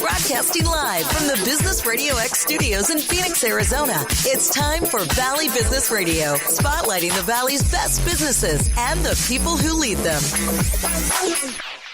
Broadcasting live from the Business Radio X studios in Phoenix, Arizona. It's time for Valley Business Radio, spotlighting the Valley's best businesses and the people who lead them.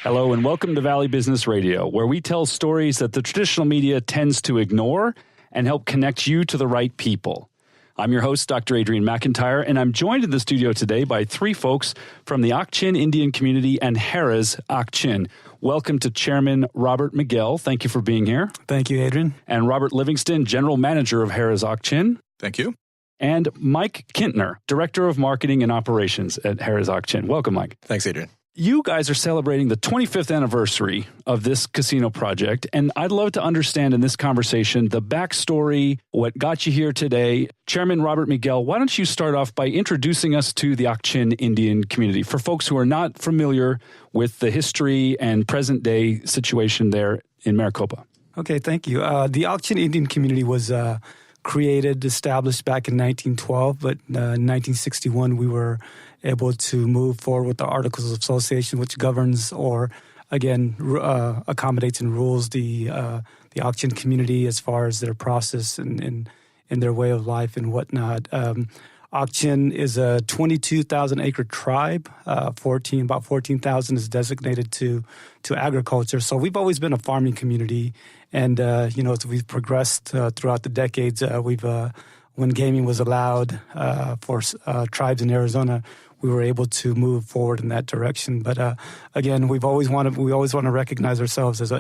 Hello and welcome to Valley Business Radio, where we tell stories that the traditional media tends to ignore and help connect you to the right people. I'm your host, Dr. Adrian McIntyre, and I'm joined in the studio today by three folks from the Ak-Chin Indian community and Harrah's Ak-Chin. Welcome to Chairman Robert Miguel. Thank you for being here. Thank you, Adrian. And Robert Livingston, General Manager of Harrah's Ak-Chin. Thank you. And Mike Kintner, Director of Marketing and Operations at Harrah's Ak-Chin. Welcome, Mike. Thanks, Adrian. You guys are celebrating the 25th anniversary of this casino project, and I'd love to understand in this conversation the backstory, what got you here today. Chairman Robert Miguel, why don't you start off by introducing us to the Ak-Chin Indian community for folks who are not familiar with the history and present-day situation there in Maricopa. Okay, thank you. The Ak-Chin Indian community was established back in 1912, but in 1961 we were able to move forward with the Articles of Association, which governs or, again, accommodates and rules the Ak-Chin community as far as their process and their way of life and whatnot. Ak-Chin is a 22,000-acre tribe. About 14,000 is designated to agriculture. So we've always been a farming community. And, as we've progressed throughout the decades, when gaming was allowed for tribes in Arizona, we were able to move forward in that direction. But again, we always want to recognize ourselves as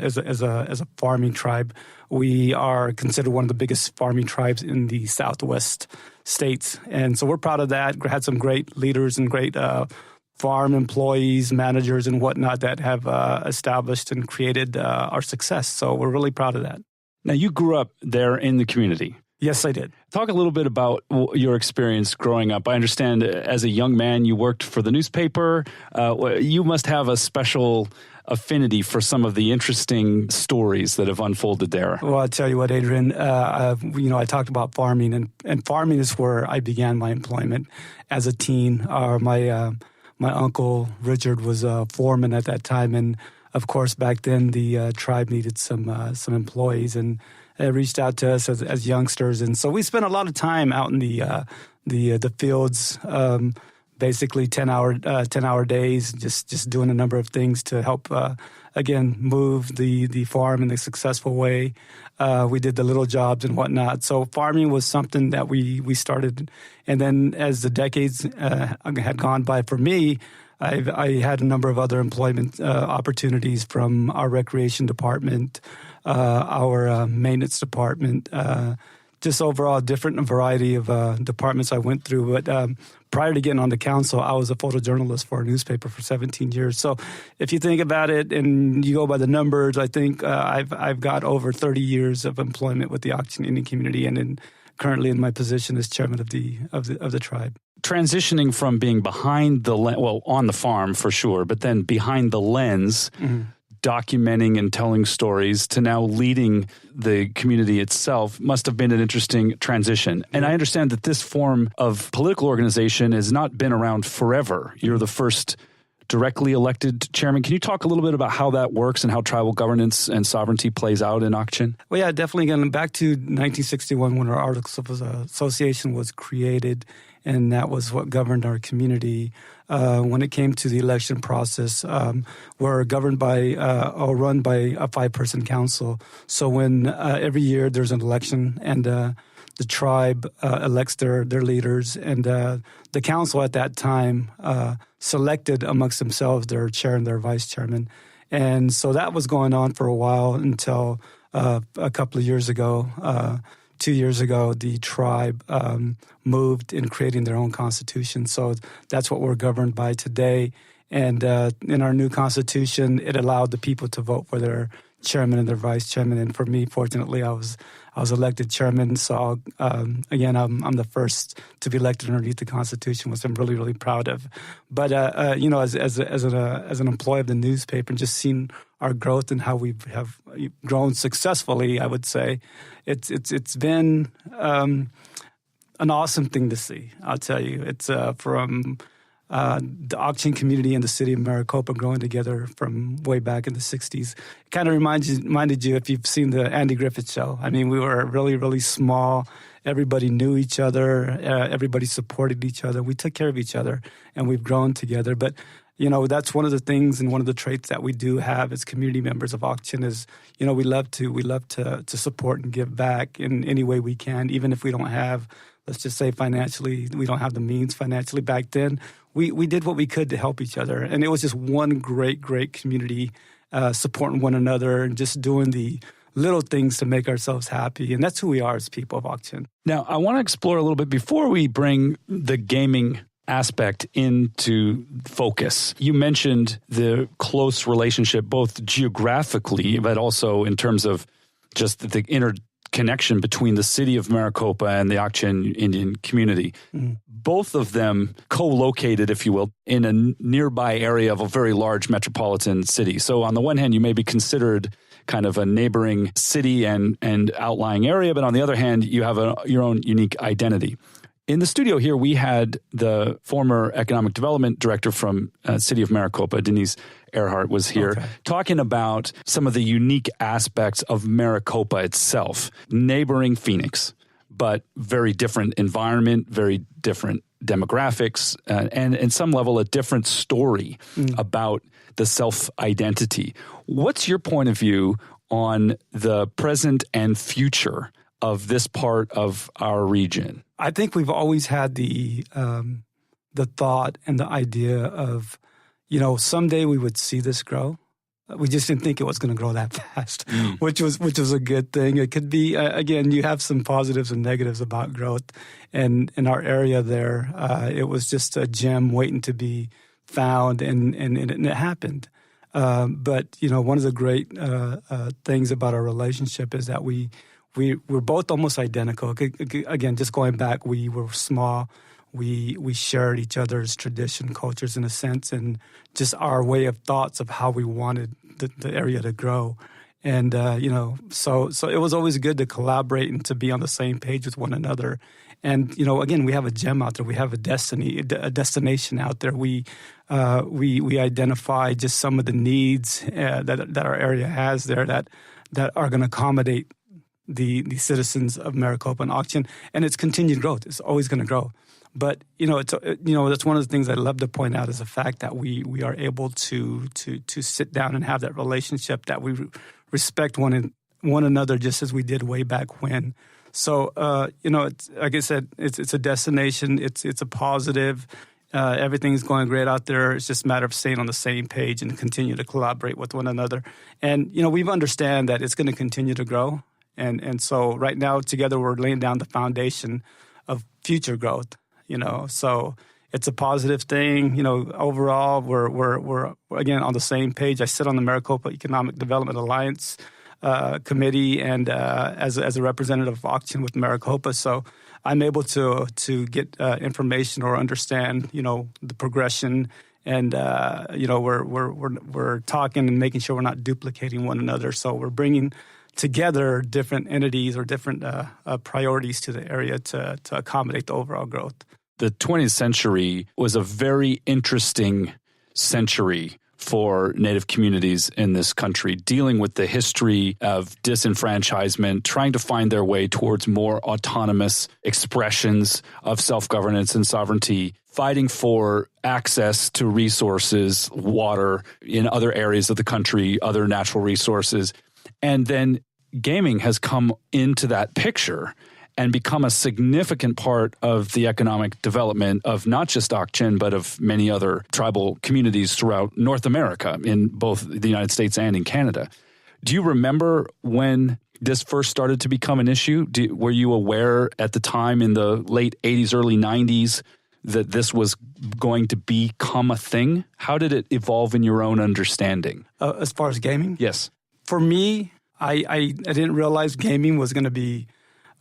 a farming tribe. We are considered one of the biggest farming tribes in the Southwest states, and so we're proud of that. We had some great leaders and great farm employees, managers, and whatnot that have established and created our success. So we're really proud of that. Now, you grew up there in the community. Yes, I did. Talk a little bit about your experience growing up. I understand as a young man you worked for the newspaper. You must have a special affinity for some of the interesting stories that have unfolded there. Well, I'll tell you what, Adrian, I talked about farming, and farming is where I began my employment as a teen. My uncle, Richard, was a foreman at that time, and of course, back then the tribe needed some employees, and reached out to us as youngsters, and so we spent a lot of time out in the fields, basically 10-hour days, just doing a number of things to help again move the farm in a successful way. We did the little jobs and whatnot. So farming was something that we started, and then as the decades had gone by for me, I had a number of other employment opportunities from our recreation department, our maintenance department, just overall different variety of departments I went through. But prior to getting on the council, I was a photojournalist for a newspaper for 17 years. So if you think about it and you go by the numbers, I think I've got over 30 years of employment with the Ak-Chin Indian community, and currently in my position as chairman of the tribe. Transitioning from being behind the on the farm for sure, but then behind the lens, documenting and telling stories, to now leading the community itself must have been an interesting transition. And I understand that this form of political organization has not been around forever. You're the first directly elected chairman. Can you talk a little bit about how that works and how tribal governance and sovereignty plays out in Ak-Chin? Well, yeah, definitely. Again, back to 1961 when our Articles of Association was created, and that was what governed our community. When it came to the election process, we're governed by or run by a 5-person council. So when every year there's an election and the tribe elects their leaders, and the council at that time selected amongst themselves their chair and their vice chairman. And so that was going on for a while until a couple of years ago. 2 years ago, the tribe moved in creating their own constitution. So that's what we're governed by today. And in our new constitution, it allowed the people to vote for their chairman and their vice chairman. And for me, fortunately, I was elected chairman. So again, I'm the first to be elected underneath the Constitution, which I'm really, really proud of. But as an employee of the newspaper, and just seeing our growth and how we have grown successfully, I would say it's been an awesome thing to see. I'll tell you, it's from the auction community and the city of Maricopa growing together from way back in the 60s. It kind of reminded you if you've seen the Andy Griffith Show. I mean, we were really, really small. Everybody knew each other. Everybody supported each other. We took care of each other, and we've grown together. But, that's one of the things and one of the traits that we do have as community members of Auction is, we love to support and give back in any way we can, even if we don't have, let's just say financially, we don't have the means financially back then. We did what we could to help each other. And it was just one great, great community supporting one another and just doing the little things to make ourselves happy. And that's who we are as people of Auction. Now, I want to explore a little bit before we bring the gaming aspect into focus. You mentioned the close relationship, both geographically, but also in terms of just the interconnection between the city of Maricopa and the Auction Indian community. Mm. Both of them co-located, if you will, in a nearby area of a very large metropolitan city. So on the one hand, you may be considered kind of a neighboring city and outlying area, but on the other hand, you have your own unique identity. In the studio here, we had the former economic development director from City of Maricopa, Denise Earhart, was here talking about some of the unique aspects of Maricopa itself, neighboring Phoenix, but very different environment, very different demographics, and in some level a different story about the self-identity. What's your point of view on the present and future of this part of our region? I think we've always had the thought and the idea of, someday we would see this grow. We just didn't think it was going to grow that fast, which was a good thing. It could be, again, you have some positives and negatives about growth. And in our area there, it was just a gem waiting to be found, and it happened. But, one of the great things about our relationship is that we're both almost identical. Again, just going back, we were small. We shared each other's tradition, cultures in a sense, and just our way of thoughts of how we wanted the area to grow. And, so it was always good to collaborate and to be on the same page with one another. And, again, we have a gem out there. We have a destination out there. We identify just some of the needs that our area has there that are going to accommodate the citizens of Maricopa and Auction, and it's continued growth. It's always going to grow. But, that's one of the things I love to point out is the fact that we are able to sit down and have that relationship, that we respect one another just as we did way back when. So, it's, like I said, it's a destination. It's a positive. Everything's going great out there. It's just a matter of staying on the same page and continue to collaborate with one another. And, we understand that it's going to continue to grow. And so right now, together, we're laying down the foundation of future growth, So it's a positive thing. Overall, we're again, on the same page. I sit on the Maricopa Economic Development Alliance committee and as a representative of Auction with Maricopa. So I'm able to get information or understand, the progression. And, we're talking and making sure we're not duplicating one another. So we're bringing together different entities or different priorities to the area to accommodate the overall growth. The 20th century was a very interesting century for Native communities in this country, dealing with the history of disenfranchisement, trying to find their way towards more autonomous expressions of self-governance and sovereignty, fighting for access to resources, water in other areas of the country, other natural resources. And then gaming has come into that picture and become a significant part of the economic development of not just Auction, but of many other tribal communities throughout North America, in both the United States and in Canada. Do you remember when this first started to become an issue? Were you aware at the time in the late 80s, early 90s that this was going to become a thing? How did it evolve in your own understanding? As far as gaming? Yes. For me, I didn't realize gaming was going to be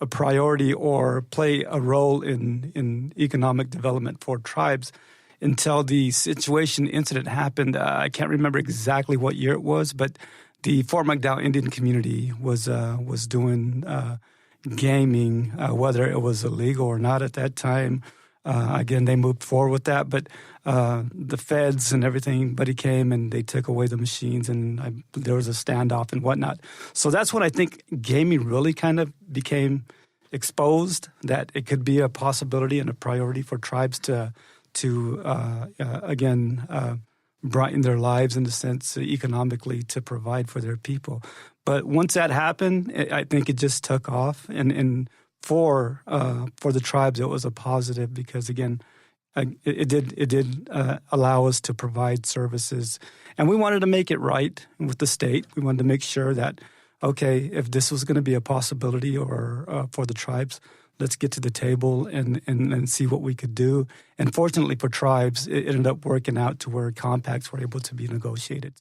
a priority or play a role in economic development for tribes until the incident happened. I can't remember exactly what year it was, but the Fort McDowell Indian community was doing gaming, whether it was illegal or not at that time. again, they moved forward with that. But the feds and everybody came and they took away the machines, and there was a standoff and whatnot. So that's when I think gaming really kind of became exposed, that it could be a possibility and a priority for tribes to brighten their lives in a sense economically to provide for their people. But once that happened, I think it just took off, and for the tribes it was a positive because again, it did allow us to provide services, and we wanted to make it right with the state. We wanted to make sure that okay, if this was going to be a possibility or for the tribes, let's get to the table and see what we could do. And fortunately for tribes, it ended up working out to where compacts were able to be negotiated.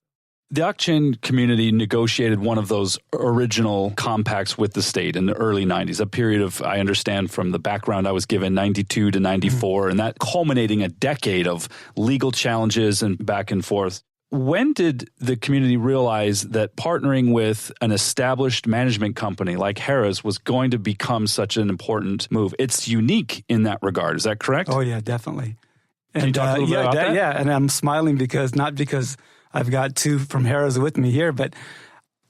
The Ak-Chin community negotiated one of those original compacts with the state in the early 90s, a period of, I understand from the background I was given, 92 to 94, and that culminating a decade of legal challenges and back and forth. When did the community realize that partnering with an established management company like Harrah's was going to become such an important move? It's unique in that regard. Is that correct? Oh, yeah, definitely. Can you talk a little bit about that? Yeah, and I'm smiling not because I've got two from Harrah's with me here, but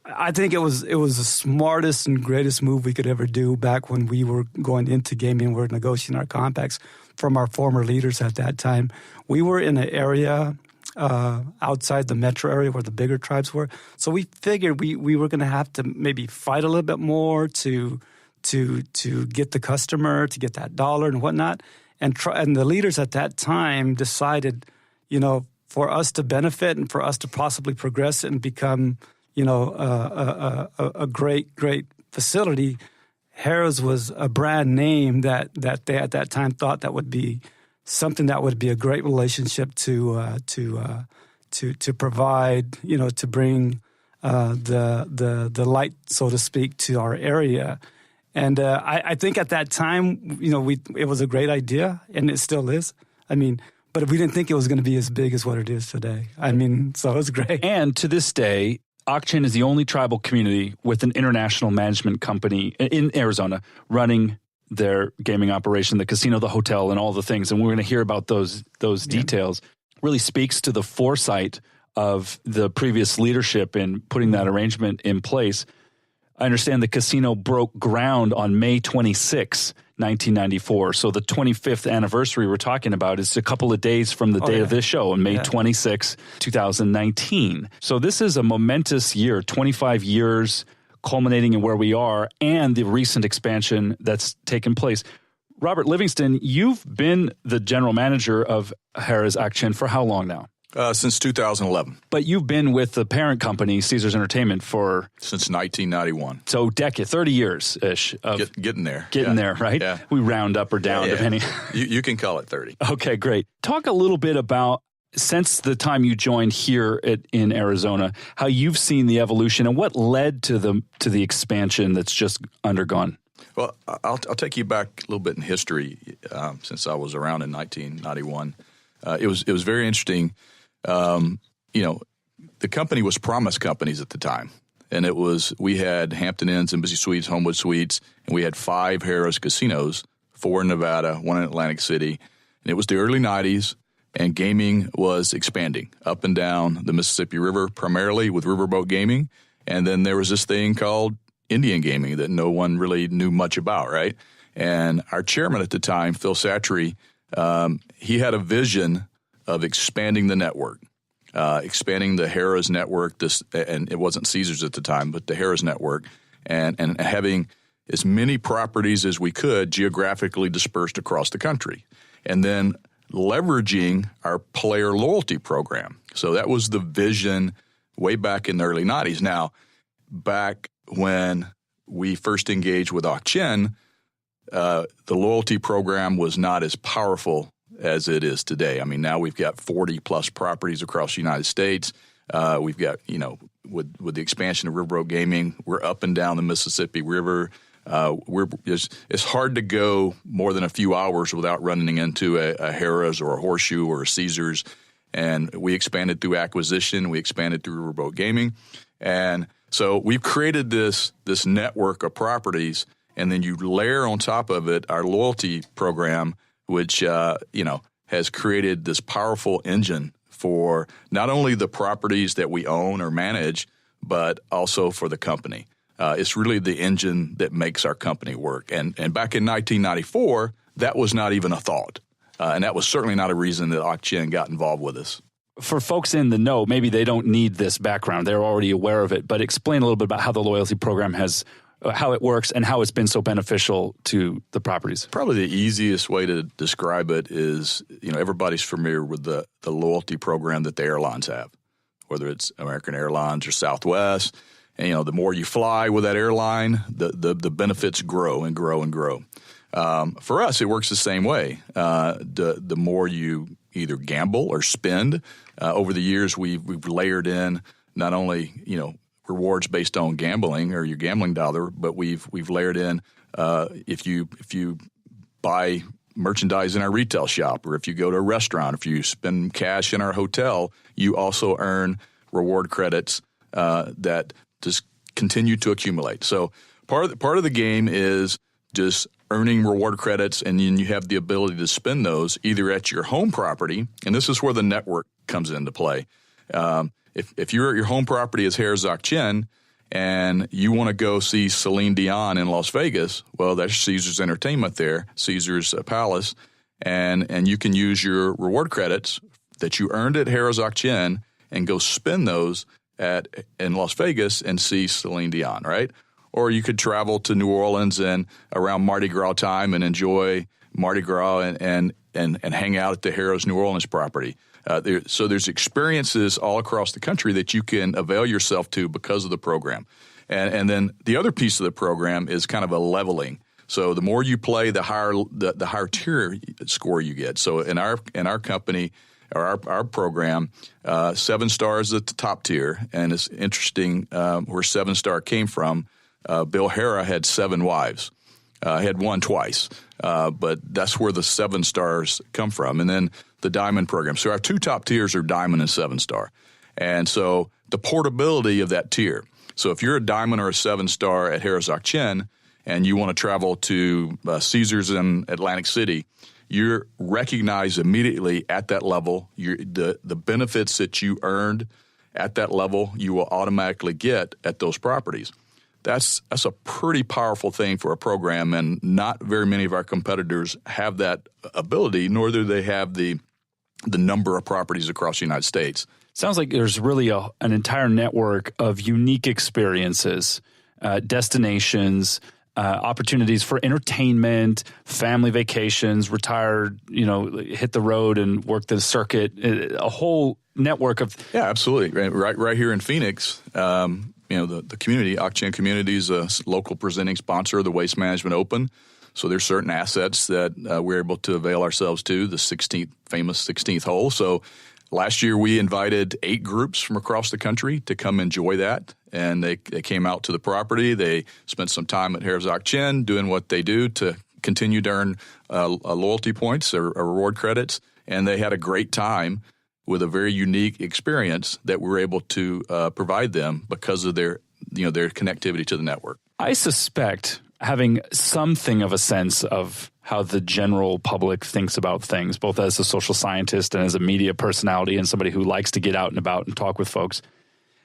I think it was the smartest and greatest move we could ever do back when we were going into gaming. We were negotiating our compacts from our former leaders at that time. We were in an area outside the metro area where the bigger tribes were. So we figured we were going to have to maybe fight a little bit more to get the customer, to get that dollar and whatnot. And the leaders at that time decided, for us to benefit and for us to possibly progress and become, a great facility, Harrah's was a brand name that they at that time thought that would be something that would be a great relationship to provide, to bring the light, so to speak, to our area. And I think at that time, it was a great idea, and it still is. But we didn't think it was going to be as big as what it is today. So it was great. And to this day, Ak-Chin is the only tribal community with an international management company in Arizona running their gaming operation, the casino, the hotel, and all the things. And we're going to hear about those details. Really speaks to the foresight of the previous leadership in putting that arrangement in place. I understand the casino broke ground on May 26, 1994. So the 25th anniversary we're talking about is a couple of days from the date of this show, on May 26, 2019. So this is a momentous year, 25 years culminating in where we are and the recent expansion that's taken place. Robert Livingston, you've been the general manager of Harrah's Ak-Chin for how long now? Since 2011. But you've been with the parent company, Caesars Entertainment, since 1991. So 30 years-ish. Getting there. Getting there, right? Yeah. We round up or down, depending. You can call it 30. Okay, great. Talk a little bit about, since the time you joined here in Arizona, how you've seen the evolution and what led to the expansion that's just undergone. Well, I'll take you back a little bit in history since I was around in 1991. It was very interesting. The company was Promise Companies at the time, and we had Hampton Inns, Embassy Suites, Homewood Suites, and we had 5 Harrah's casinos, 4 in Nevada, 1 in Atlantic City, and it was the early 90s, and gaming was expanding up and down the Mississippi River, primarily with riverboat gaming, and then there was this thing called Indian gaming that no one really knew much about, right? And our chairman at the time, Phil Satry, he had a vision of expanding the network, expanding the Harrah's network. And it wasn't Caesars at the time, but the Harrah's network, and having as many properties as we could geographically dispersed across the country, and then leveraging our player loyalty program. So that was the vision way back in the early 90s. Now, back when we first engaged with Ak-Chin, the loyalty program was not as powerful as it is today. Now we've got 40-plus properties across the United States. We've got, with the expansion of riverboat gaming, we're up and down the Mississippi River. It's hard to go more than a few hours without running into a Harrah's or a Horseshoe or a Caesars. And we expanded through acquisition. We expanded through riverboat gaming. And so we've created this network of properties, and then you layer on top of it our loyalty program, which, has created this powerful engine for not only the properties that we own or manage, but also for the company. It's really the engine that makes our company work. And back in 1994, that was not even a thought. And that was certainly not a reason that Ak-Chin got involved with us. For folks in the know, maybe they don't need this background. They're already aware of it. But explain a little bit about how the loyalty program how it works and how it's been so beneficial to the properties. Probably the easiest way to describe it is, everybody's familiar with the loyalty program that the airlines have, whether it's American Airlines or Southwest. And, the more you fly with that airline, the benefits grow and grow and grow. For us, it works the same way. The more you either gamble or spend, over the years we've layered in not only, rewards based on gambling or your gambling dollar, but we've layered in if you buy merchandise in our retail shop, or if you go to a restaurant, if you spend cash in our hotel, you also earn reward credits that just continue to accumulate. So part of the game is just earning reward credits, and then you have the ability to spend those either at your home property, and this is where the network comes into play. If you're at your home property as Harrah Ak-Chin and you want to go see Celine Dion in Las Vegas, well, there's Caesars Entertainment there, Caesars Palace, and you can use your reward credits that you earned at Harrah Ak-Chin and go spend those in Las Vegas and see Celine Dion, right? Or you could travel to New Orleans and around Mardi Gras time and enjoy Mardi Gras and hang out at the Harrah's New Orleans property. So there's experiences all across the country that you can avail yourself to because of the program. And then the other piece of the program is kind of a leveling. So the more you play, the higher tier score you get. So in our company, or our program, 7 stars at the top tier. And it's interesting where 7-star came from. Bill Harrah had 7 wives. Had one twice, but that's where the 7 stars come from. And then the Diamond program. So our 2 top tiers are Diamond and 7-star. And so the portability of that tier. So if you're a Diamond or a 7-star at Harrah Ak-Chin and you want to travel to Caesars in Atlantic City, you're recognized immediately at that level. The benefits that you earned at that level, you will automatically get at those properties. That's a pretty powerful thing for a program, and not very many of our competitors have that ability, nor do they have the number of properties across the United States. Sounds like there's really an entire network of unique experiences, destinations, opportunities for entertainment, family vacations, retire, hit the road and work the circuit, a whole network of... Yeah, absolutely. Right here in Phoenix, the community, Ak-Chin Community is a local presenting sponsor of the Waste Management Open. So there's certain assets that we're able to avail ourselves to, the famous 16th hole. So last year we invited 8 groups from across the country to come enjoy that. And they came out to the property. They spent some time at Harrah Ak-Chin doing what they do to continue to earn loyalty points or reward credits. And they had a great time with a very unique experience that we're able to provide them because of their connectivity to the network. I suspect having something of a sense of how the general public thinks about things, both as a social scientist and as a media personality and somebody who likes to get out and about and talk with folks,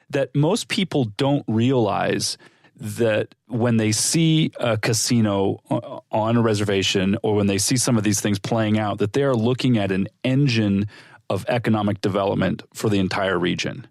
that most people don't realize that when they see a casino on a reservation or when they see some of these things playing out, that they are looking at an engine of economic development for the entire region.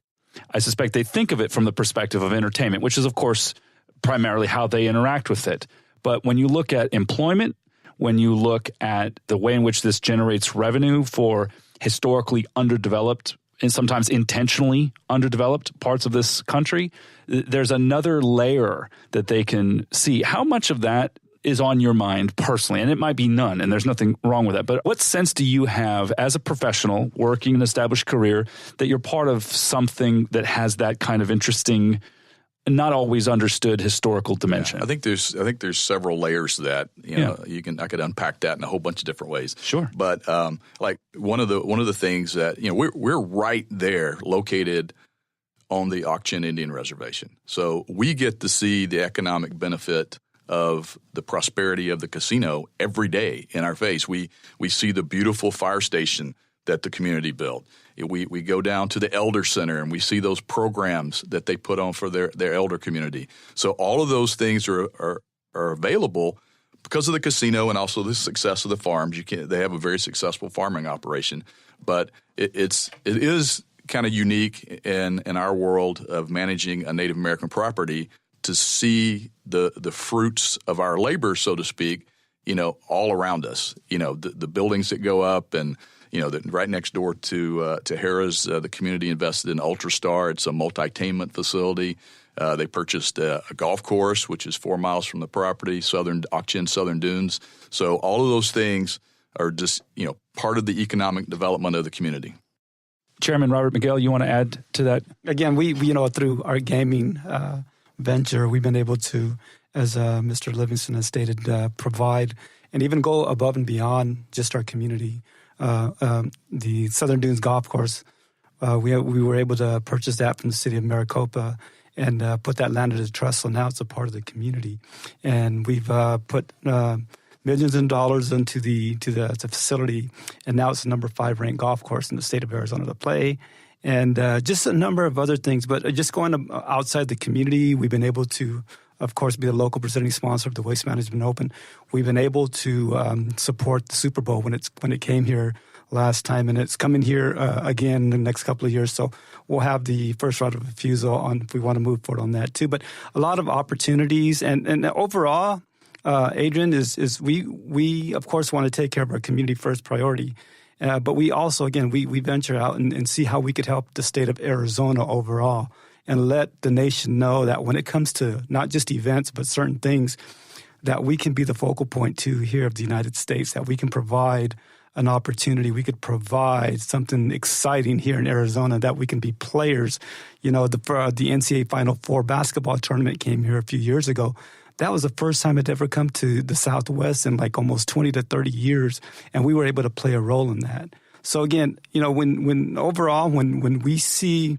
I suspect they think of it from the perspective of entertainment, which is, of course, primarily how they interact with it. But when you look at employment, when you look at the way in which this generates revenue for historically underdeveloped and sometimes intentionally underdeveloped parts of this country, there's another layer that they can see. How much of that is on your mind personally? And it might be none, and there's nothing wrong with that. But what sense do you have as a professional working an established career that you're part of something that has that kind of interesting, not always understood historical dimension? Yeah, I think there's several layers to that. I could unpack that in a whole bunch of different ways. Sure. But like one of the things that we're right there, located on the Ak-Chin Indian Reservation, so we get to see the economic benefit of the prosperity of the casino every day in our face. We see the beautiful fire station that the community built. We go down to the Elder Center and we see those programs that they put on for their elder community. So all of those things are available because of the casino and also the success of the farms. They have a very successful farming operation, but it is kind of unique in our world of managing a Native American property to see the fruits of our labor, so to speak, all around us. The buildings that go up and right next door to Harrah's, the community invested in UltraStar. It's a multi-tainment facility. They purchased a golf course, which is 4 miles from the property, Ak-Chin Southern Dunes. So all of those things are just, part of the economic development of the community. Chairman Robert Miguel, you want to add to that? Again, we through our gaming venture, we've been able to, as Mr. Livingston has stated, provide and even go above and beyond just our community. The Southern Dunes Golf Course, we were able to purchase that from the city of Maricopa and put that land into trust. So now it's a part of the community, and we've put millions of dollars into the facility, and now it's the number 5 ranked golf course in the state of Arizona to play, and just a number of other things. But just going outside the community, we've been able to, of course, be the local presenting sponsor of the Waste Management Open. We've been able to support the Super Bowl when it came here last time, and it's coming here again in the next couple of years. So we'll have the first right of refusal on if we want to move forward on that too. But a lot of opportunities, and overall, Adrian, is we of course want to take care of our community first priority. But we also, again, we venture out and see how we could help the state of Arizona overall and let the nation know that when it comes to not just events, but certain things, that we can be the focal point too here of the United States, that we can provide an opportunity. We could provide something exciting here in Arizona, that we can be players. The NCAA Final Four basketball tournament came here a few years ago. That was the first time it ever come to the Southwest in like almost 20 to 30 years, and we were able to play a role in that. So again, when we see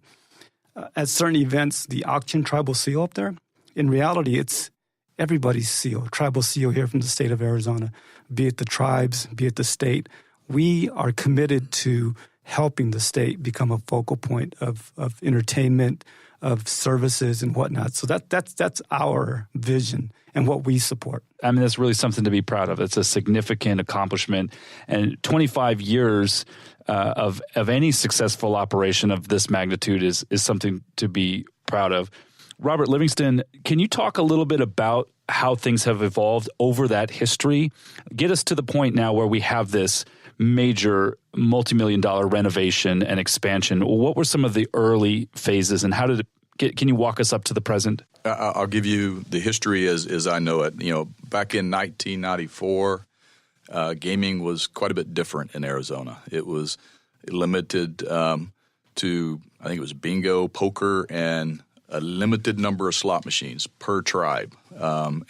at certain events the Ak-Chin tribal seal up there, in reality it's everybody's seal, tribal seal here from the state of Arizona, be it the tribes, be it the state. We are committed to helping the state become a focal point of entertainment, of services and whatnot. So that's our vision and what we support. I mean, that's really something to be proud of. It's a significant accomplishment. And 25 years of any successful operation of this magnitude is something to be proud of. Robert Livingston, can you talk a little bit about how things have evolved over that history? Get us to the point now where we have this major multi-million-dollar renovation and expansion. What were some of the early phases, and how did it can you walk us up to the present? I'll give you the history as I know it. Back in 1994, gaming was quite a bit different in Arizona. It was limited to, I think it was bingo, poker, and a limited number of slot machines per tribe.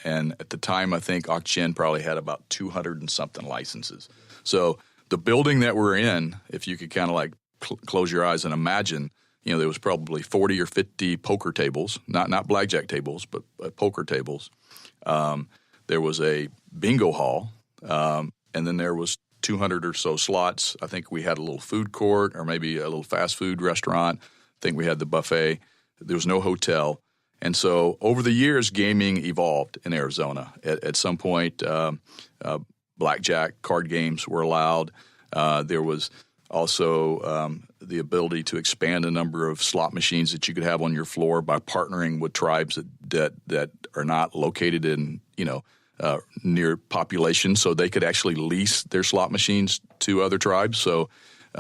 And at the time, I think Ak-Chin probably had about 200 and something licenses. So the building that we're in, if you could kind of like close your eyes and imagine, there was probably 40 or 50 poker tables, not blackjack tables, but poker tables. There was a bingo hall, and then there was 200 or so slots. I think we had a little food court or maybe a little fast food restaurant. I think we had the buffet. There was no hotel. And so over the years, gaming evolved in Arizona. At some point, blackjack card games were allowed. There was also the ability to expand the number of slot machines that you could have on your floor by partnering with tribes that are not located in, near population, so they could actually lease their slot machines to other tribes. So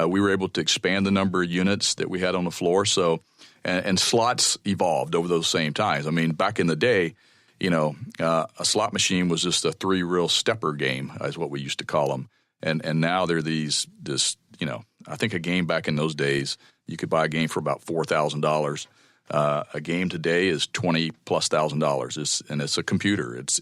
we were able to expand the number of units that we had on the floor. So and slots evolved over those same times. I mean, back in the day, a slot machine was just a 3-reel stepper game, is what we used to call them. And now they're I think a game back in those days, you could buy a game for about $4,000. A game today is $20,000+, and it's a computer. It's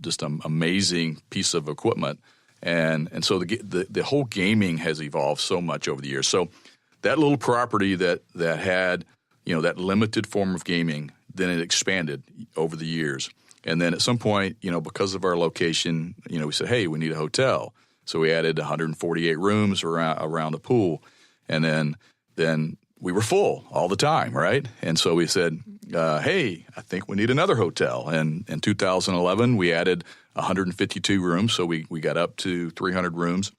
just an amazing piece of equipment, and so the whole gaming has evolved so much over the years. So that little property that had that limited form of gaming then it expanded over the years. And then at some point, because of our location, we said, hey, we need a hotel. So we added 148 rooms around the pool. And then we were full all the time, right? And so we said, hey, I think we need another hotel. And in 2011, we added 152 rooms. So we got up to 300 rooms.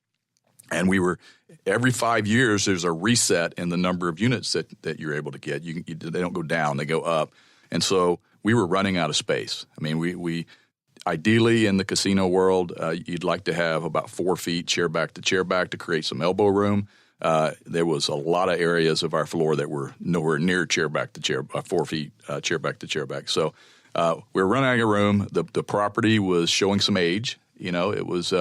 And we were, every 5 years, there's a reset in the number of units that you're able to get. They don't go down, they go up. And so we were running out of space. I mean, we ideally in the casino world, you'd like to have about 4 feet chair back to create some elbow room. There was a lot of areas of our floor that were nowhere near 4 feet chair back. So we were running out of room. The property was showing some age. It was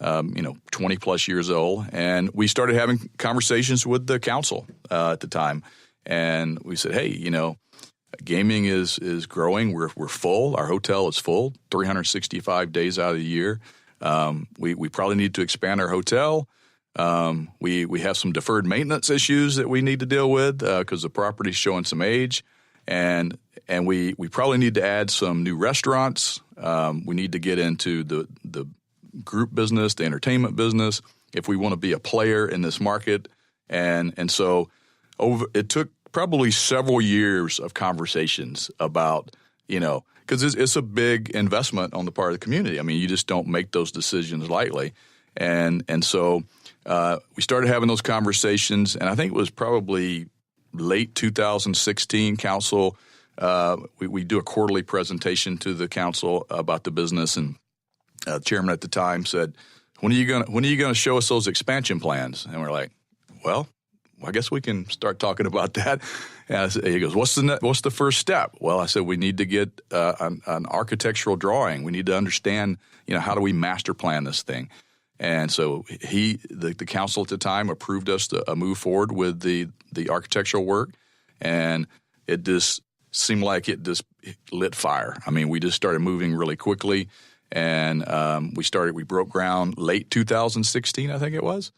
20 plus years old, and we started having conversations with the council at the time, and we said, hey, gaming is growing. We're full. Our hotel is full 365 days out of the year. We probably need to expand our hotel. We have some deferred maintenance issues that we need to deal with because the property's showing some age, and we probably need to add some new restaurants. We need to get into the group business, the entertainment business, if we want to be a player in this market. And so it took probably several years of conversations about, because it's a big investment on the part of the community. I mean, you just don't make those decisions lightly. And so we started having those conversations, and I think it was probably late 2016 council. We do a quarterly presentation to the council about the business, and the chairman at the time said, when are you going to show us those expansion plans? And we're like, well, I guess we can start talking about that. And he goes, what's the first step? Well, I said, we need to get an architectural drawing. We need to understand, how do we master plan this thing? And so the council at the time approved us to move forward with the architectural work, and it just seemed like it just lit fire. I mean, we just started moving really quickly, and we broke ground late 2016, I think it was.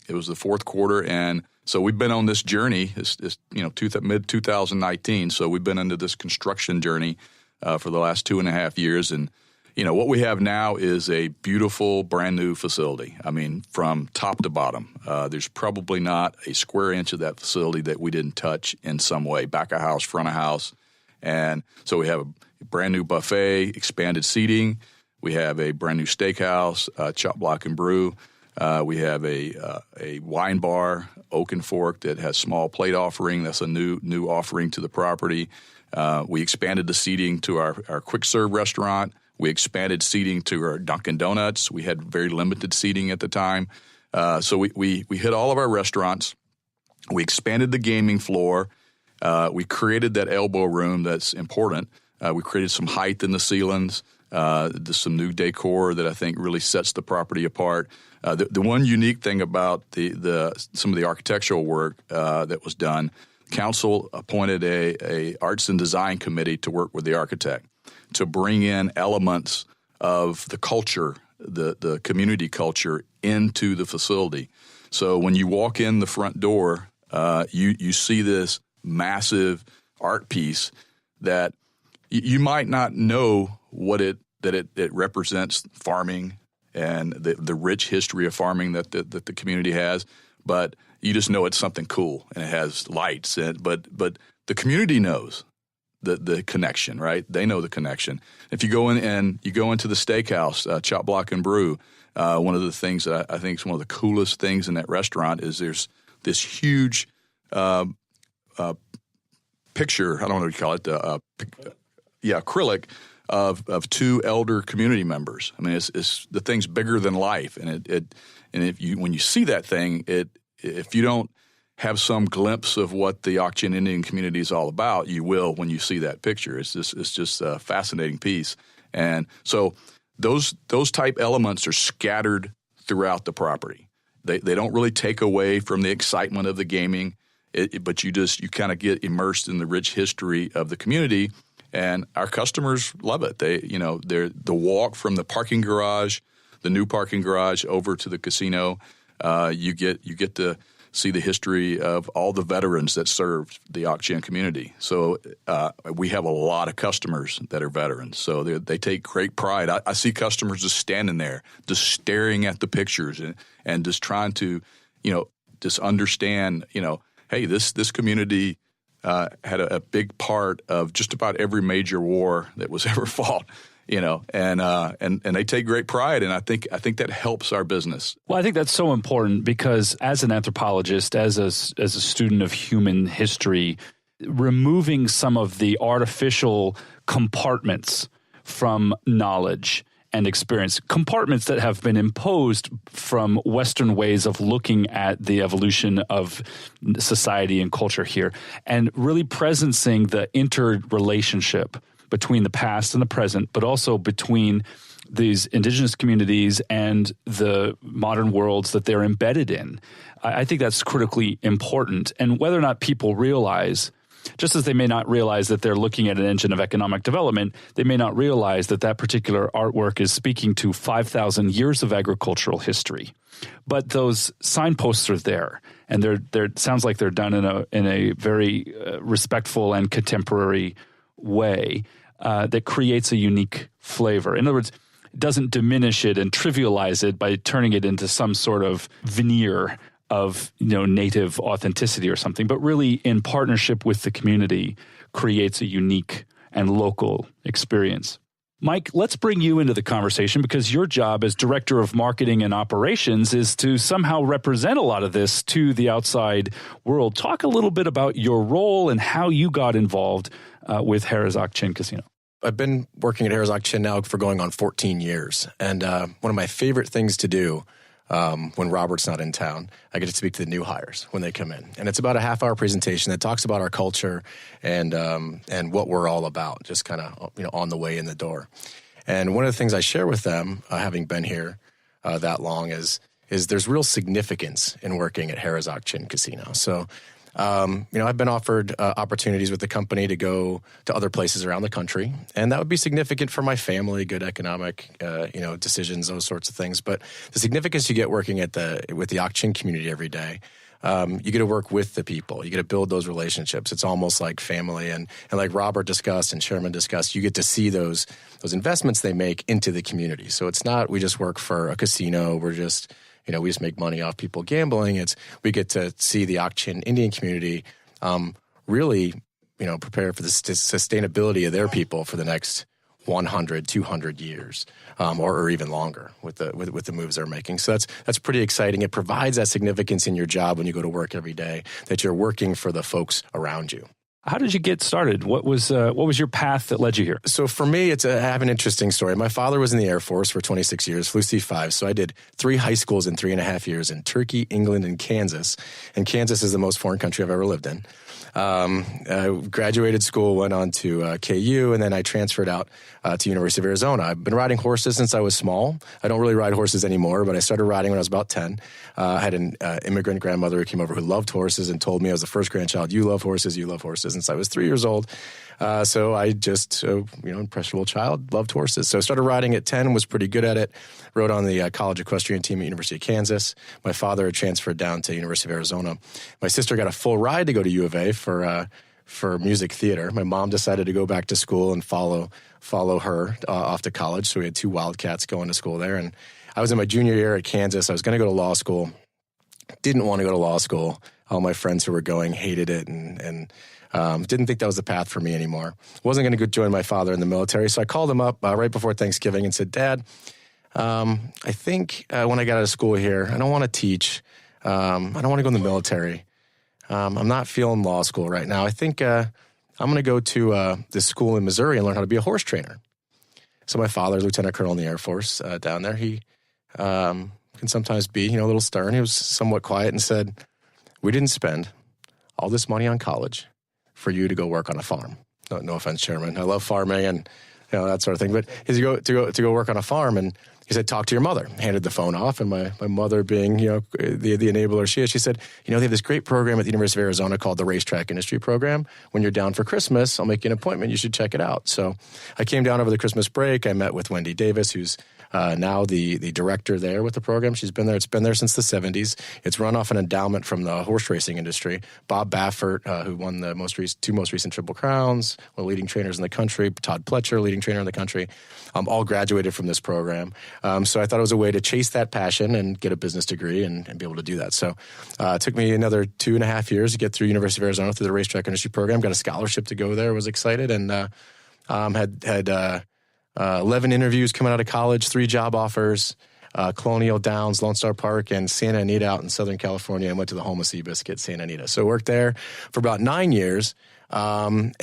It was the fourth quarter, and so we've been on this journey. It's mid 2019. So we've been into this construction journey for the last 2.5 years, and what we have now is a beautiful, brand new facility. I mean, from top to bottom, there's probably not a square inch of that facility that we didn't touch in some way, back of house, front of house, and so we have a brand new buffet, expanded seating. We have a brand new steakhouse, Chop Block and Brew. We have a wine bar, Oak and Fork, that has small plate offering. That's a new offering to the property. We expanded the seating to our quick serve restaurant. We expanded seating to our Dunkin' Donuts. We had very limited seating at the time. So we hit all of our restaurants. We expanded the gaming floor. We created that elbow room that's important. We created some height in the ceilings. There's some new decor that I think really sets the property apart. The one unique thing about some of the architectural work that was done, council appointed a arts and design committee to work with the architect to bring in elements of the culture, the community culture, into the facility. So when you walk in the front door, you see this massive art piece that you might not know that it represents farming and the rich history of farming that the community has, but you just know it's something cool and it has lights. But the community knows the connection, right? They know the connection. If you go in and you go into the steakhouse, Chop Block and Brew, one of the things that I think is one of the coolest things in that restaurant is there's this huge picture. I don't know what you call it. Acrylic of two elder community members. I mean, it's the thing's bigger than life, and when you see that thing, if you don't have some glimpse of what the Auction Indian community is all about, you will when you see that picture. It's just a fascinating piece, and so those type elements are scattered throughout the property. They don't really take away from the excitement of the gaming, but you kind of get immersed in the rich history of the community. And our customers love it. The walk from the parking garage, the new parking garage, over to the casino. You get to see the history of all the veterans that served the Ak-Chin community. So we have a lot of customers that are veterans. So they take great pride. I see customers just standing there, just staring at the pictures and just trying to, just understand, hey, this community had a big part of just about every major war that was ever fought. And they take great pride, and I think that helps our business. Well, I think that's so important because as an anthropologist, as a student of human history, removing some of the artificial compartments from knowledge and experience, compartments that have been imposed from Western ways of looking at the evolution of society and culture here, and really presencing the interrelationship between the past and the present, but also between these indigenous communities and the modern worlds that they're embedded in. I think that's critically important. And whether or not people realize, just as they may not realize that they're looking at an engine of economic development, they may not realize that that particular artwork is speaking to 5,000 years of agricultural history. But those signposts are there, and they're sounds like they're done in a very respectful and contemporary way that creates a unique flavor. In other words, it doesn't diminish it and trivialize it by turning it into some sort of veneer of native authenticity or something, but really in partnership with the community creates a unique and local experience. Mike, let's bring you into the conversation because your job as Director of Marketing and Operations is to somehow represent a lot of this to the outside world. Talk a little bit about your role and how you got involved with Harrah's Ak-Chin Casino. I've been working at Harrah's Ak-Chin now for going on 14 years. And one of my favorite things to do when Robert's not in town, I get to speak to the new hires when they come in. And it's about a half-hour presentation that talks about our culture and what we're all about, just kind of on the way in the door. And one of the things I share with them, having been here that long, is there's real significance in working at Harrah's Ak-Chin Casino. So I've been offered opportunities with the company to go to other places around the country, and that would be significant for my family, good economic, decisions, those sorts of things. But the significance you get working with the Ak-Chin community every day, you get to work with the people. You get to build those relationships. It's almost like family, and like Robert discussed and Chairman discussed, you get to see those investments they make into the community. So it's not we just work for a casino. We're just we just make money off people gambling. We get to see the Ak-Chin Indian community really, prepare for the sustainability of their people for the next 100, 200 years, or even longer with the moves they're making. So that's pretty exciting. It provides that significance in your job when you go to work every day, that you're working for the folks around you. How did you get started? What was your path that led you here? So for me, I have an interesting story. My father was in the Air Force for 26 years, flew C-5. So I did 3 high schools in 3.5 years in Turkey, England, and Kansas. And Kansas is the most foreign country I've ever lived in. I graduated school, went on to KU, and then I transferred out to University of Arizona. I've been riding horses since I was small. I don't really ride horses anymore, but I started riding when I was about 10. I had an immigrant grandmother who came over who loved horses and told me I was the first grandchild, you love horses, since I was 3 years old. So I just, impressionable child, loved horses. So I started riding at 10, was pretty good at it. Rode on the college equestrian team at University of Kansas. My father had transferred down to University of Arizona. My sister got a full ride to go to U of A for music theater. My mom decided to go back to school and follow her off to college. So we had 2 Wildcats going to school there. And I was in my junior year at Kansas. I was going to go to law school. Didn't want to go to law school. All my friends who were going hated it and didn't think that was the path for me anymore. Wasn't going to go join my father in the military. So I called him up right before Thanksgiving and said, Dad, I think when I got out of school here, I don't want to teach. I don't want to go in the military. I'm not feeling law school right now. I think I'm going to go to this school in Missouri and learn how to be a horse trainer. So my father, Lieutenant Colonel in the Air Force down there, he can sometimes be a little stern. He was somewhat quiet and said, we didn't spend all this money on college for you to go work on a farm. No offense, Chairman. I love farming and that sort of thing. But to go work on a farm, and he said, talk to your mother. Handed the phone off, and my mother being the enabler she is, she said, they have this great program at the University of Arizona called the Racetrack Industry Program. When you're down for Christmas, I'll make you an appointment. You should check it out. So I came down over the Christmas break. I met with Wendy Davis, who's now the director there with the program. She's been there. It's been there since the 70s. It's run off an endowment from the horse racing industry. Bob Baffert, who won the two most recent Triple Crowns, one of the leading trainers in the country. Todd Pletcher, leading trainer in the country, all graduated from this program. So I thought it was a way to chase that passion and get a business degree and be able to do that. So it took me another 2.5 years to get through University of Arizona through the racetrack industry program. Got a scholarship to go there. Was excited and had 11 interviews coming out of college, 3 job offers, Colonial Downs, Lone Star Park, and Santa Anita out in Southern California. I went to the home of Seabiscuit, Santa Anita. So worked there for about 9 years. And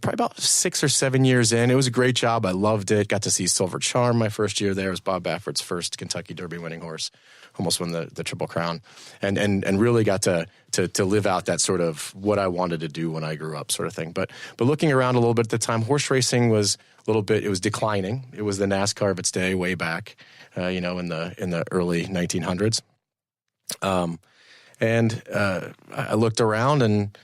probably about 6 or 7 years in, it was a great job. I loved it. Got to see Silver Charm my first year there. It was Bob Baffert's first Kentucky Derby winning horse. Almost won the Triple Crown, and really got to live out that sort of what I wanted to do when I grew up, sort of thing. But looking around a little bit at the time, horse racing was a little bit. It was declining. It was the NASCAR of its day, way back, in the early 1900s. I looked around and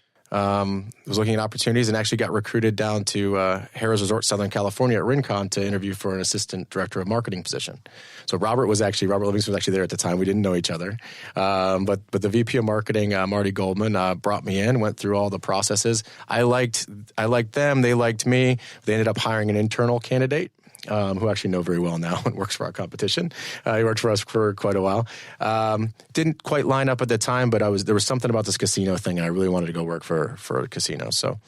was looking at opportunities and actually got recruited down to Harrah's Resort, Southern California at Rincon to interview for an assistant director of marketing position. So Robert Livingston was actually there at the time. We didn't know each other. But the VP of marketing, Marty Goldman, brought me in, went through all the processes. I liked them. They liked me. They ended up hiring an internal candidate. Who I actually know very well now and works for our competition. He worked for us for quite a while. Didn't quite line up at the time, but there was something about this casino thing, and I really wanted to go work for a casino. So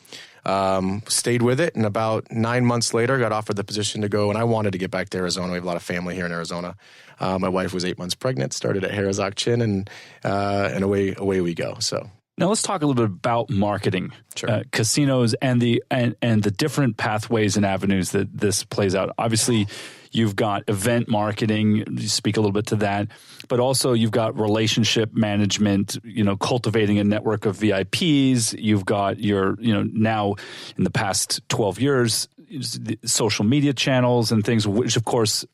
stayed with it, and about 9 months later, got offered the position to go, and I wanted to get back to Arizona. We have a lot of family here in Arizona. My wife was 8 months pregnant, started at Harrah's Auction, and away we go. So. Now let's talk a little bit about marketing, Sure. Casinos, and the different pathways and avenues that this plays out. Obviously, you've got event marketing. You speak a little bit to that, but also you've got relationship management. Cultivating a network of VIPs. You've got your now in the past 12 years. The social media channels and things, which of course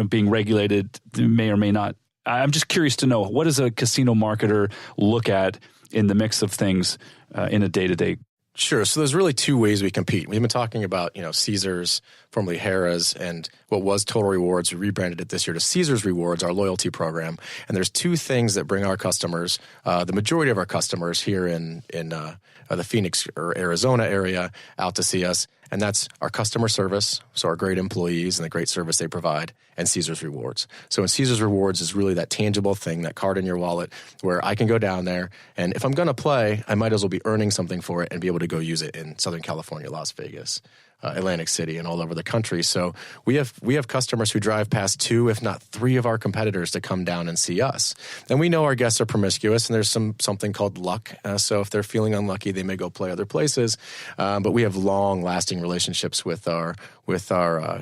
being regulated may or may not. I'm just curious to know, what does a casino marketer look at in the mix of things in a day-to-day? Sure. So there's really 2 ways we compete. We've been talking about, Caesars, formerly Harrah's, and what was Total Rewards. We rebranded it this year to Caesars Rewards, our loyalty program. And there's 2 things that bring our customers, the majority of our customers here in the Phoenix or Arizona area, out to see us. And that's our customer service, so our great employees and the great service they provide, and Caesars Rewards. So in Caesars Rewards is really that tangible thing, that card in your wallet, where I can go down there, and if I'm going to play, I might as well be earning something for it and be able to go use it in Southern California, Las Vegas, Atlantic City, and all over the country. So we have customers who drive past 2, if not 3 of our competitors to come down and see us. And we know our guests are promiscuous, and there's something called luck. So if they're feeling unlucky, they may go play other places. But we have long-lasting relationships with our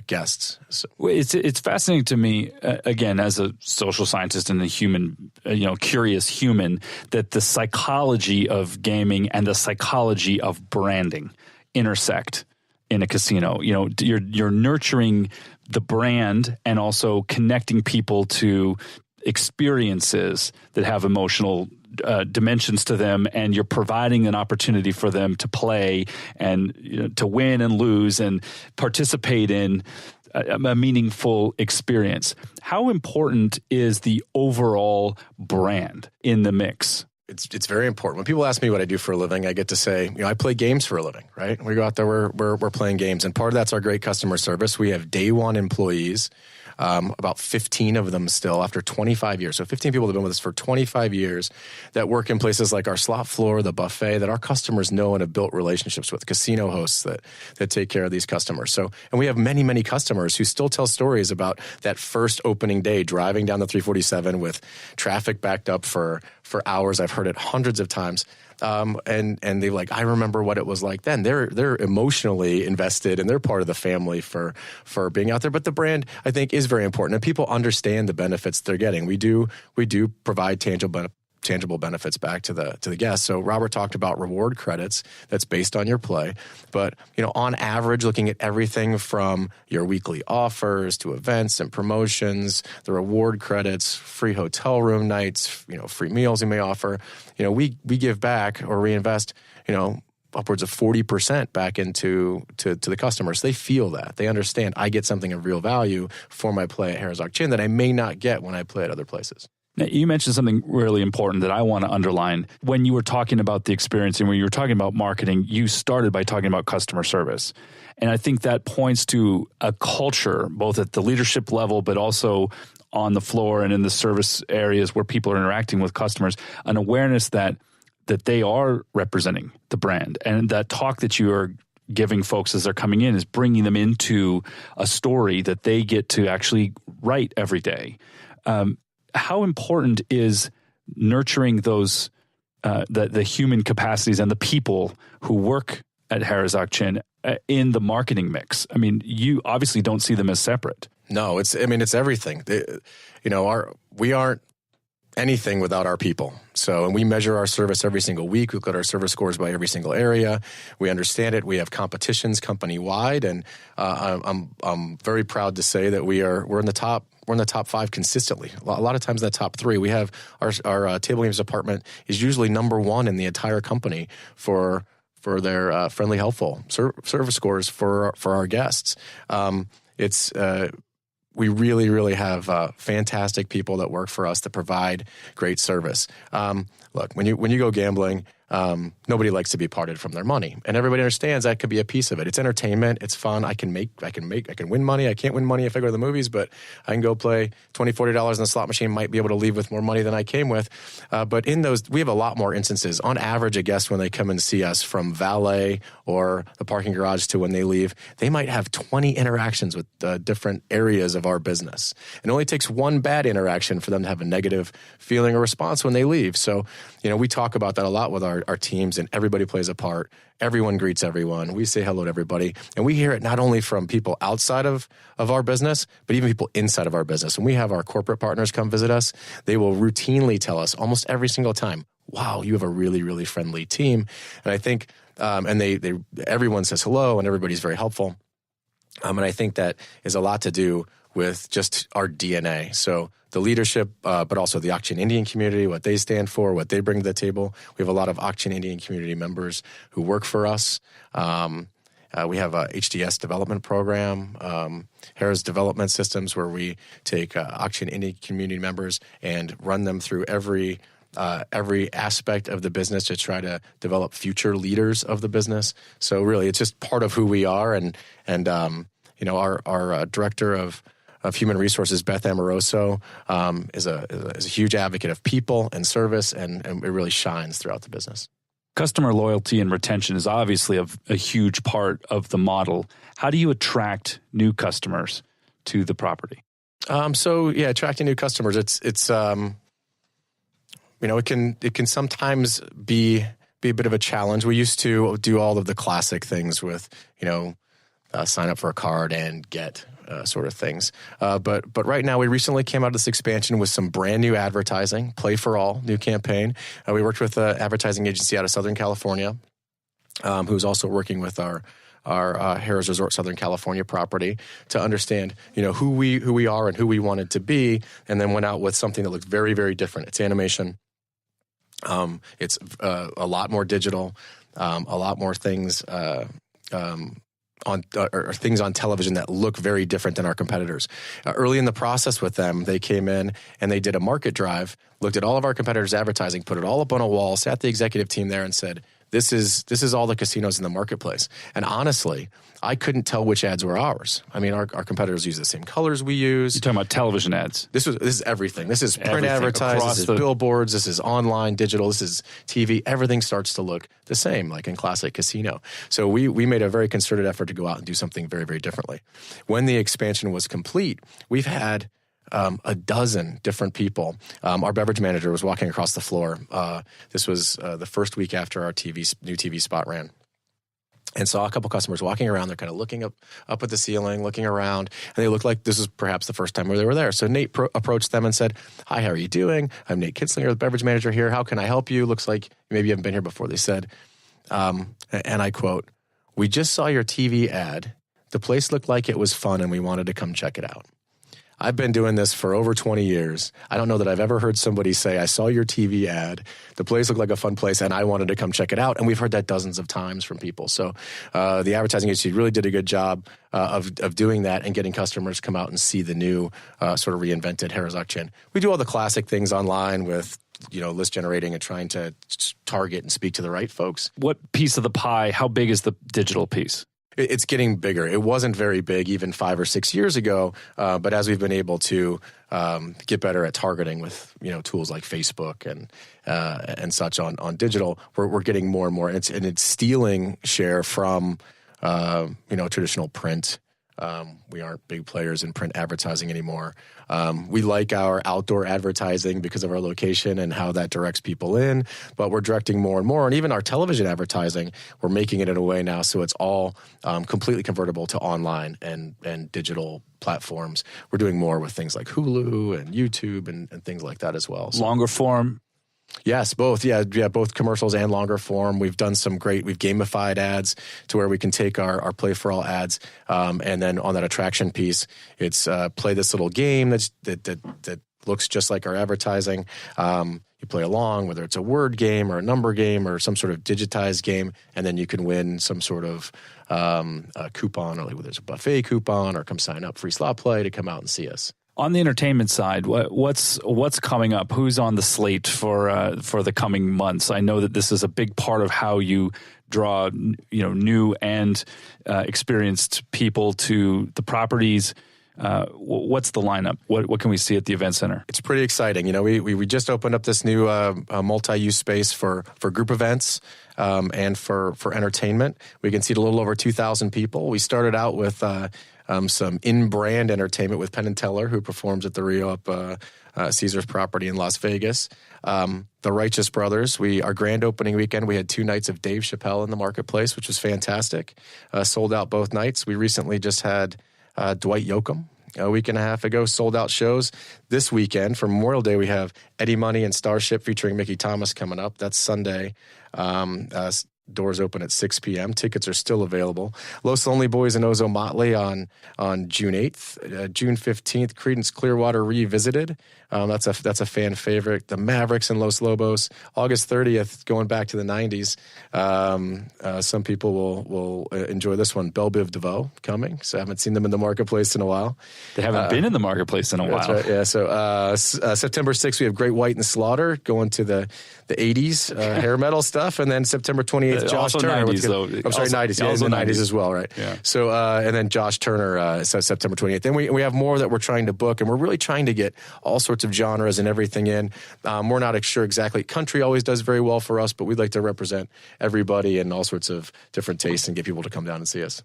guests. So. It's fascinating to me, again, as a social scientist and a human, curious human, that the psychology of gaming and the psychology of branding intersect in a casino. You're nurturing the brand and also connecting people to experiences that have emotional dimensions to them, and you're providing an opportunity for them to play and to win and lose and participate in a meaningful experience. How important is the overall brand in the mix? It's very important. When people ask me what I do for a living, I get to say, I play games for a living, right? We go out there, we're playing games, and part of that's our great customer service. We have day one employees, about 15 of them still after 25 years. So 15 people have been with us for 25 years that work in places like our slot floor, the buffet, that our customers know and have built relationships with, casino hosts that take care of these customers. So, and we have many, many customers who still tell stories about that first opening day, driving down the 347 with traffic backed up for hours. I've heard it hundreds of times. And they're like, I remember what it was like then. They're emotionally invested, and they're part of the family for being out there. But the brand, I think, is very important, and people understand the benefits they're getting. We do provide tangible benefits back to the guests. So Robert talked about reward credits that's based on your play. But, on average, looking at everything from your weekly offers to events and promotions, the reward credits, free hotel room nights, free meals you may offer, we give back or reinvest, upwards of 40% back into to the customers. They feel that. They understand I get something of real value for my play at Harrah's Auction that I may not get when I play at other places. Now, you mentioned something really important that I want to underline. When you were talking about the experience and when you were talking about marketing, you started by talking about customer service. And I think that points to a culture, both at the leadership level, but also on the floor and in the service areas where people are interacting with customers, an awareness that they are representing the brand. And that talk that you are giving folks as they're coming in is bringing them into a story that they get to actually write every day. How important is nurturing those the human capacities and the people who work at Harrah's Auction in the marketing mix? I mean, you obviously don't see them as separate. No, it's everything. We aren't anything without our people. So, and we measure our service every single week. We look at our service scores by every single area. We understand it. We have competitions company-wide, and I'm very proud to say that we're in the top. We're in the top 5 consistently. A lot of times in the top 3. We have our table games department is usually number 1 in the entire company for their friendly, helpful service scores for our guests. We really, really have fantastic people that work for us that provide great service. Look, when you go gambling, nobody likes to be parted from their money, and everybody understands that could be a piece of it. It's entertainment. It's fun. I can win money. I can't win money if I go to the movies, but I can go play $20, $40 in the slot machine. Might be able to leave with more money than I came with. But in those, we have a lot more instances. On average, a guest when they come and see us, from valet or the parking garage to when they leave, they might have 20 interactions with different areas of our business. It only takes one bad interaction for them to have a negative feeling or response when they leave. So, we talk about that a lot with our teams, and everybody plays a part. Everyone greets everyone. We say hello to everybody. And we hear it not only from people outside of our business, but even people inside of our business. When we have our corporate partners come visit us, they will routinely tell us almost every single time, wow, you have a really, really friendly team. And I think, and everyone says hello, and everybody's very helpful. And I think that is a lot to do with just our DNA. So the leadership, but also the Auction Indian community, what they stand for, what they bring to the table. We have a lot of Auction Indian community members who work for us. We have a HDS development program, Harrah's Development Systems, where we take Auction Indian community members and run them through every aspect of the business to try to develop future leaders of the business. So really, it's just part of who we are. And our director of Human Resources, Beth Amoroso, is a huge advocate of people and service, and it really shines throughout the business. Customer loyalty and retention is obviously a huge part of the model. How do you attract new customers to the property? Attracting new customers, it can sometimes be a bit of a challenge. We used to do all of the classic things with, sign up for a card and get sort of things. But right now, we recently came out of this expansion with some brand new advertising, Play for All, new campaign. We worked with an advertising agency out of Southern California, who's also working with our Harrah's Resort Southern California property to understand, who we are and who we wanted to be, and then went out with something that looks very, very different. It's animation. It's a lot more digital, a lot more things things on television that look very different than our competitors. Early in the process with them, they came in and they did a market drive, looked at all of our competitors' advertising, put it all up on a wall, sat the executive team there and said, this is all the casinos in the marketplace. And honestly, I couldn't tell which ads were ours. I mean, our competitors use the same colors we use. You're talking about television ads. This is everything. This is print advertising, this is billboards, this is online, digital, this is TV. Everything starts to look the same, like in classic casino. So we made a very concerted effort to go out and do something very, very differently. When the expansion was complete, we've had a dozen different people. Our beverage manager was walking across the floor. This was the first week after our new TV spot ran, and saw a couple customers walking around. They're kind of looking up at the ceiling, looking around, and they looked like this was perhaps the first time where they were there. So Nate approached them and said, "Hi, how are you doing? I'm Nate Kitzlinger, the beverage manager here. How can I help you? Looks like maybe you haven't been here before." They said, and I quote, "We just saw your TV ad. The place looked like it was fun, and we wanted to come check it out." I've been doing this for over 20 years. I don't know that I've ever heard somebody say, I saw your TV ad, the place looked like a fun place, and I wanted to come check it out. And we've heard that dozens of times from people. So the advertising agency really did a good job of doing that and getting customers to come out and see the new sort of reinvented Harrah. We do all the classic things online with list generating and trying to target and speak to the right folks. What piece of the pie, how big is the digital piece? It's getting bigger. It wasn't very big even 5 or 6 years ago, but as we've been able to get better at targeting with tools like Facebook and such on digital, we're getting more and more, and it's stealing share from traditional print. We aren't big players in print advertising anymore. We like our outdoor advertising because of our location and how that directs people in, but we're directing more and more. And even our television advertising, we're making it in a way now so it's all completely convertible to online and digital platforms. We're doing more with things like Hulu and YouTube and things like that as well. So, longer form? Yes, both. Yeah, both commercials and longer form. We've done we've gamified ads to where we can take our Play for All ads, and then on that attraction piece, it's play this little game that looks just like our advertising. You play along, whether it's a word game or a number game or some sort of digitized game, and then you can win some sort of a coupon, or like whether it's a buffet coupon or come sign up free slot play to come out and see us. On the entertainment side, what's coming up? Who's on the slate for the coming months? I know that this is a big part of how you draw new and experienced people to the properties. What's the lineup? What can we see at the event center? It's pretty exciting. We just opened up this new multi-use space for group events and for entertainment. We can seat a little over 2,000 people. We started out with some in-brand entertainment with Penn & Teller, who performs at the Re-Up Caesars property in Las Vegas. The Righteous Brothers. Our grand opening weekend, we had 2 nights of Dave Chappelle in the marketplace, which was fantastic. Sold out both nights. We recently just had Dwight Yoakam a week and a half ago, sold out shows. This weekend, for Memorial Day, we have Eddie Money and Starship featuring Mickey Thomas coming up. That's Sunday. Doors open at 6 p.m. Tickets are still available. Los Lonely Boys and Ozo Motley on June 8th. June 15th, Creedence Clearwater Revisited. That's a fan favorite. The Mavericks and Los Lobos. August 30th, going back to the 90s. Some people will enjoy this one. Belle Biv DeVoe coming. So I haven't seen them in the marketplace in a while. They haven't been in the marketplace in a while. That's right, yeah. So September 6th, we have Great White and Slaughter going to the 80s hair metal stuff. And then September 28th, Josh Turner. 90s, though. I'm sorry, 90s. Yeah, in the 90s as well, right? Yeah. So, and then Josh Turner, September 28th. Then we have more that we're trying to book, and we're really trying to get all sorts of genres and everything in. We're not sure exactly. Country always does very well for us, but we'd like to represent everybody and all sorts of different tastes and get people to come down and see us.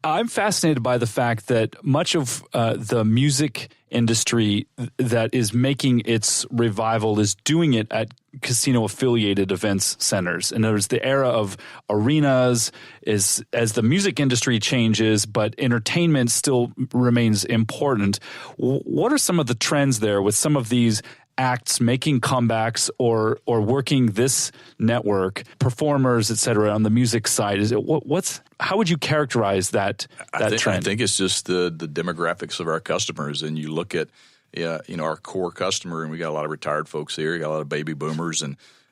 I'm fascinated by the fact that much of the music industry that is making its revival is doing it at casino-affiliated events centers. And there's the era of arenas as the music industry changes, but entertainment still remains important. What are some of the trends there with some of these acts making comebacks or working this network, performers, et cetera, on the music side? Is it how would you characterize that trend? I think it's just the demographics of our customers, and you look at our core customer, and we got a lot of retired folks here, you got a lot of baby boomers,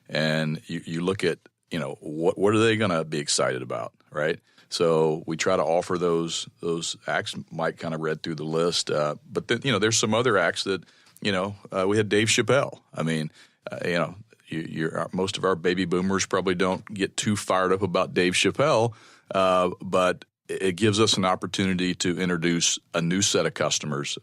and you look at what are they going to be excited about, right? So we try to offer those acts. Mike kind of read through the list, but then there's some other acts that. We had Dave Chappelle. I mean, most of our baby boomers probably don't get too fired up about Dave Chappelle, but it gives us an opportunity to introduce a new set of customers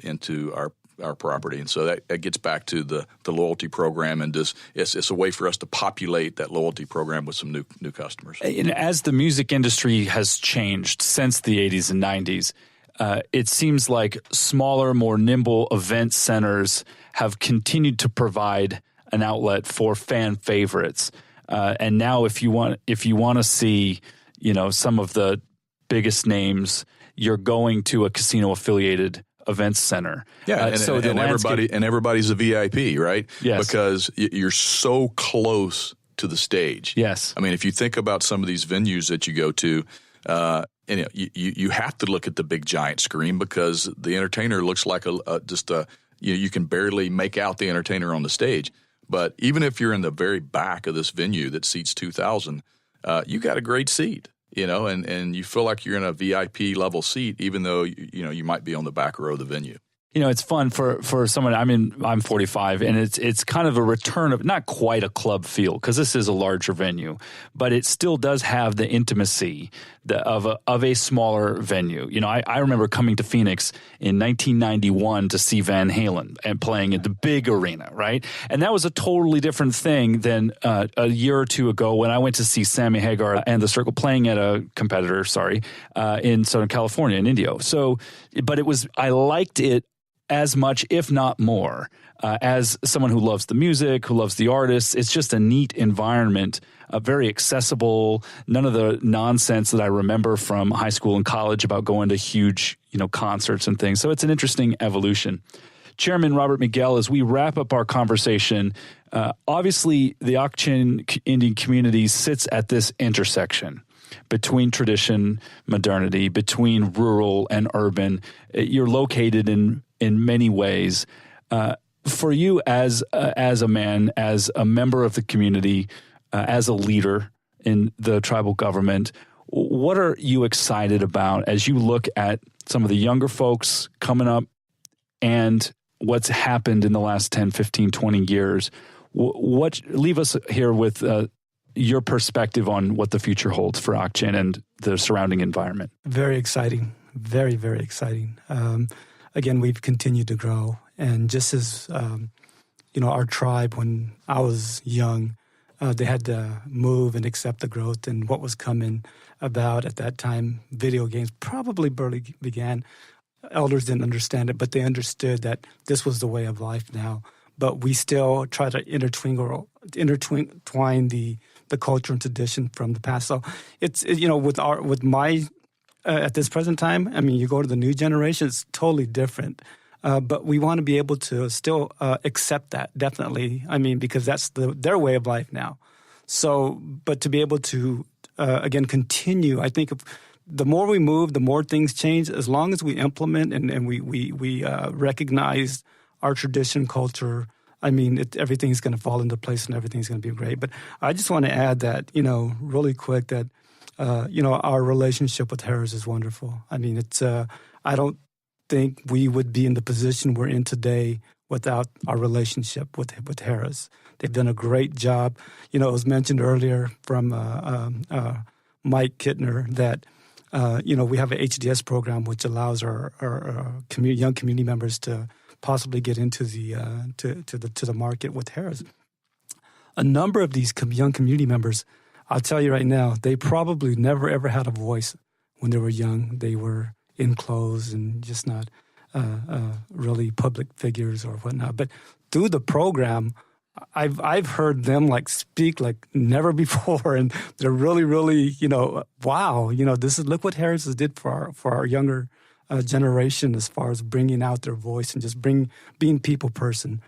into our property. And so that gets back to the loyalty program, and it's a way for us to populate that loyalty program with some new customers. And as the music industry has changed since the 80s and 90s, it seems like smaller, more nimble event centers have continued to provide an outlet for fan favorites. And now, if you want to see, some of the biggest names, you're going to a casino-affiliated events center. Yeah, and everybody's a VIP, right? Yes, because you're so close to the stage. Yes, I mean, if you think about some of these venues that you go to. And you have to look at the big giant screen because the entertainer looks like you can barely make out the entertainer on the stage. But even if you're in the very back of this venue that seats 2,000, you got a great seat, and you feel like you're in a VIP level seat, even though you might be on the back row of the venue. It's fun for someone. I'm 45, and it's kind of a return of not quite a club feel because this is a larger venue, but it still does have the intimacy of a smaller venue. I remember coming to Phoenix in 1991 to see Van Halen and playing at the big arena, right? And that was a totally different thing than a year or two ago when I went to see Sammy Hagar and the Circle playing at a competitor, in Southern California in Indio. So, but I liked it as much, if not more, as someone who loves the music, who loves the artists. It's just a neat environment, very accessible, none of the nonsense that I remember from high school and college about going to huge, concerts and things. So it's an interesting evolution. Chairman Robert Miguel, as we wrap up our conversation, obviously the Ak-Chin Indian community sits at this intersection between tradition, modernity, between rural and urban. You're located in many ways. For you as a man, as a member of the community, as a leader in the tribal government, what are you excited about as you look at some of the younger folks coming up and what's happened in the last 10, 15, 20 years? Leave us here with your perspective on what the future holds for Ak-Chin and the surrounding environment. Very exciting. Very, very exciting. Again, we've continued to grow. And just as, our tribe, when I was young, they had to move and accept the growth and what was coming about at that time. Video games probably barely began. Elders didn't understand it, but they understood that this was the way of life now. But we still try to intertwine the culture and tradition from the past. So it's, with my at this present time, you go to the new generation, it's totally different. But we want to be able to still accept that, definitely. Because that's their way of life now. So, but to be able to, again, continue, I think the more we move, the more things change. As long as we implement and we recognize our tradition, culture, everything's going to fall into place and everything's going to be great. But I just want to add that, really quick, that our relationship with Harrah is wonderful. It's I don't think we would be in the position we're in today without our relationship with Harrah. They've done a great job. It was mentioned earlier from Mike Kintner that we have an HDS program which allows our young community members to possibly get into the to the market with Harrah. A number of these young community members, I'll tell you right now, they probably never ever had a voice when they were young. They were enclosed and just not really public figures or whatnot. But through the program, I've heard them speak like never before, and they're really, really, wow, this is, look what Harrah did for our younger generation as far as bringing out their voice and just being people person.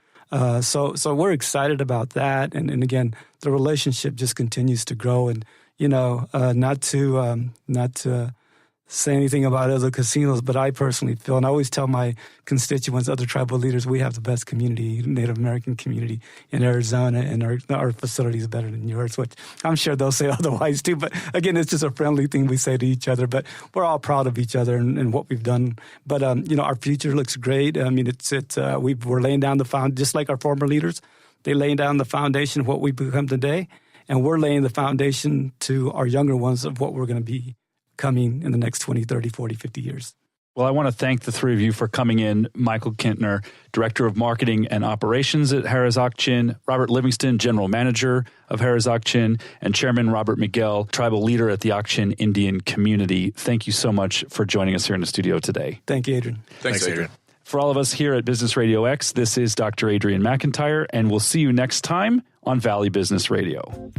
So we're excited about that, and again, the relationship just continues to grow, and not to say anything about other casinos, but I personally feel, and I always tell my constituents, other tribal leaders, we have the best community, Native American community in Arizona, and our facility is better than yours, which I'm sure they'll say otherwise too. But again, it's just a friendly thing we say to each other, but we're all proud of each other and what we've done. But, our future looks great. We're laying down the foundation, just like our former leaders, they're laying down the foundation of what we've become today, and we're laying the foundation to our younger ones of what we're going to be coming in the next 20, 30, 40, 50 years. Well, I want to thank the three of you for coming in. Michael Kintner, Director of Marketing and Operations at Harrah Ak-Chin, Robert Livingston, General Manager of Harrah Ak-Chin, and Chairman Robert Miguel, Tribal Leader at the Ak-Chin Indian Community. Thank you so much for joining us here in the studio today. Thank you, Adrian. Thanks, Adrian. For all of us here at Business Radio X, this is Dr. Adrian McIntyre, and we'll see you next time on Valley Business Radio.